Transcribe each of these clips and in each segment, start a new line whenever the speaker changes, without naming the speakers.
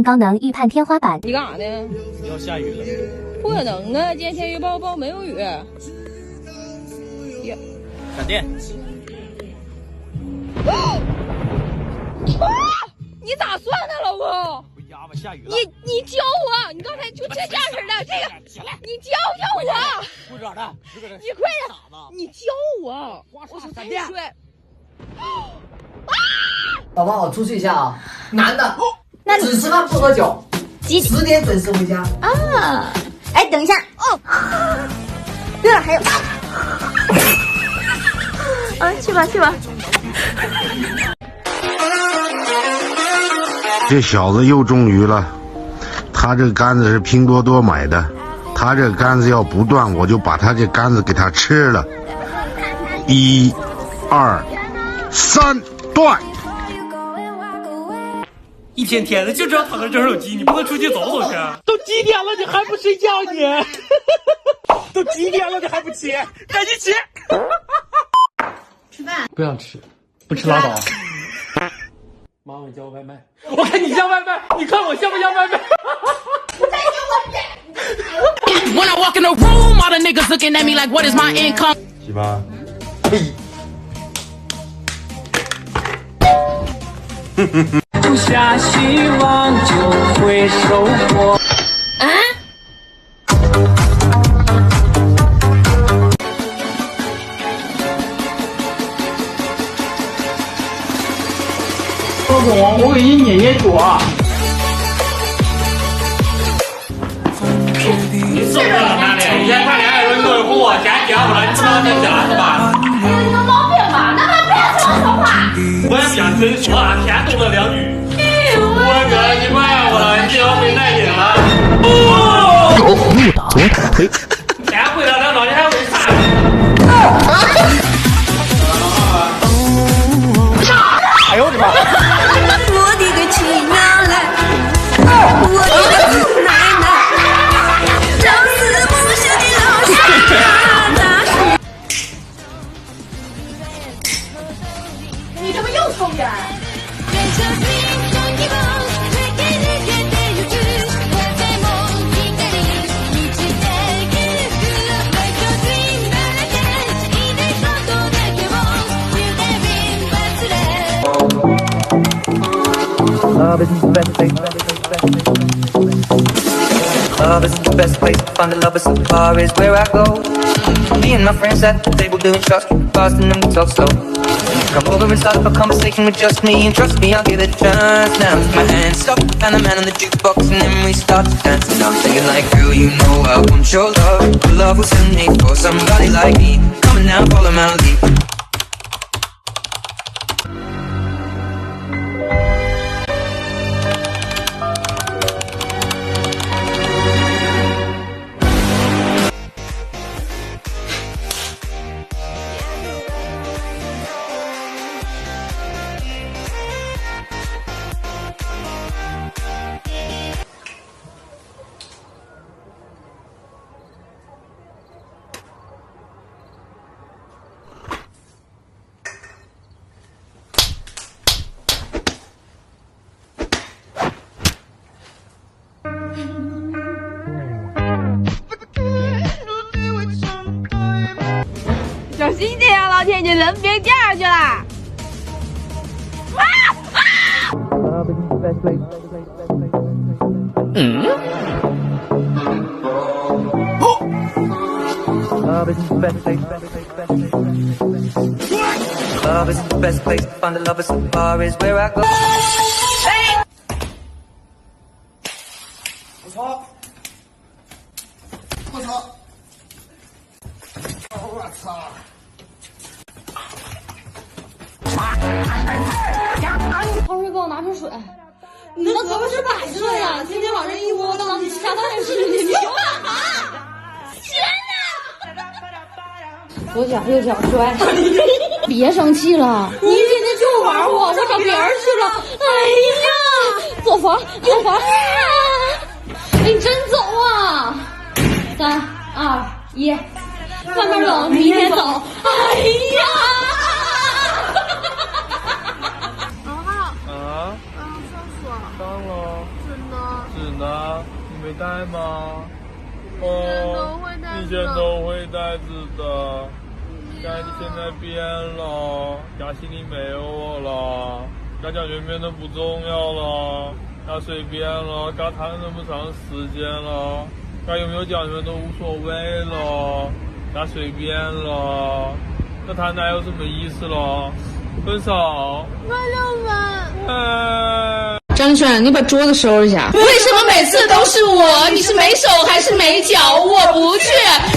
高能预判天花板。
你干啥呢？
要下雨了。
不可能啊！今天天气预报没有雨。呀！
闪电。
啊！你咋算的，老公？
哑巴下雨了。
你教我，你刚才就这样式的，这个你教教我。
不找的，
你快点，你教我。我说闪电。
宝宝，我出去一下啊。男的，只吃饭不喝酒，10点准时回家
啊。哎，等一下哦。对了，还有。去吧去吧。
这小子又中鱼了，他这杆子是拼多多买的，他这杆子要不断，我就把他这杆子给他吃了。1、2、3，断！
一天天的就知道躺着整手机，你不能出去走走去？都几点了，你还不睡觉你？都几点了，你还不起？赶紧起！
吃饭？
不想吃，不吃拉倒。妈，我叫外卖。我看你像外卖，你看我像不像外卖
？When I walk in the room, all the niggas looking at me like, what is my income?
鸡巴，
种下希望就会收获。
老公，我给你捏捏脚。你是不是他妈的？以前谈恋爱的时候你都哄我，现在结婚了，你不知道这家是吧？
你有毛病吧？那不要这么说话。
我也想真说啊，天动了两句。我哥，你不爱我了，你要没耐心了。
右打左打腿。
先回到两招，你还为啥？哎呦我的妈！
我的个亲娘嘞！我的个奶奶！朝思暮想的老师大师。你这不又抽烟？Love
isn't the best place. Love isn't the best place to find a lover, so the bar is where I go. Me and my friends at the table doing shots, fast and then we talk slow. Come over and start up a conversation with just me, and trust me, I'll give it a chance. Now with my hands stop and the man on the jukebox, and then we start to dance. And I'm singing like, girl, you know I want your love. Your love was made for somebody like me. Come on now, follow my lead.
小心点啊，老铁，你人别掉下去了。
Love isn't the best place. Love isn't the best place to find a lover, so the bar is where I go.
我操！我操！我操！
汤水给我拿瓶水。你的胳膊是白色呀，天天往这一窝当，你下饭吃你，你给我干啥？天哪！左脚右脚摔，别生气了，你天天就玩我，我找别人去了。哎呀，左防右防，你真走啊！3、2、1，外面冷，明天走。哎呀！
啊！上厕所。上了。真的。
没带吗？哦，以前都会带着的。但你现在变了，家心里没有我了，家家远远都不重要了，家随便了，家谈了那么长时间了，家有没有讲究都无所谓了，家随便了，那谈还有什么意思了？分手。
我就分。
张丽轩，你把桌子收拾一下。为什么每次都是我？你是没手还是没脚？我不去，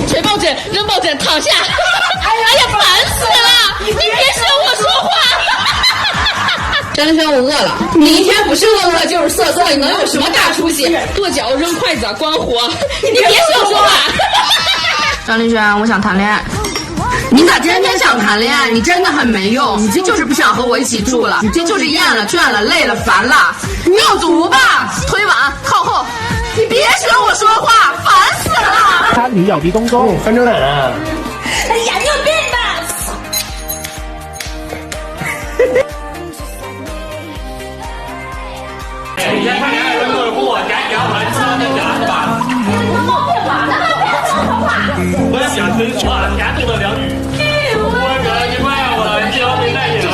捶抱枕，扔抱枕，躺下。哎呀，烦死了！你别学我说话。张丽轩，我饿了。你一天不是饿就是瑟瑟，你能有什么大出息？跺脚，扔筷子，关火。你别学我说话。张丽轩，我想谈恋爱。你咋天天想谈恋爱？你真的很没用，你就是不想和我一起住了，你就是厌了、倦了、累了、烦了。你有毒吧？推碗靠后，你别学我说话，烦死了！
他女友的东东，分钟奶奶。
哎呀，你有病吧！
以前谈恋爱的时候，家家玩车的家是吧？我想听说天动的两女。我跟你买我你要没带劲了。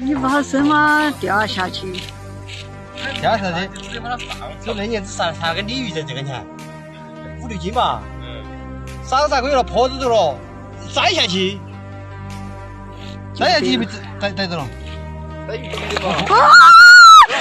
你把什么掉下去？
掉下去，就那年子杀个鲤鱼在这个钱，5、6斤吧。杀个可以了，坡子走了，摘下去被逮着了。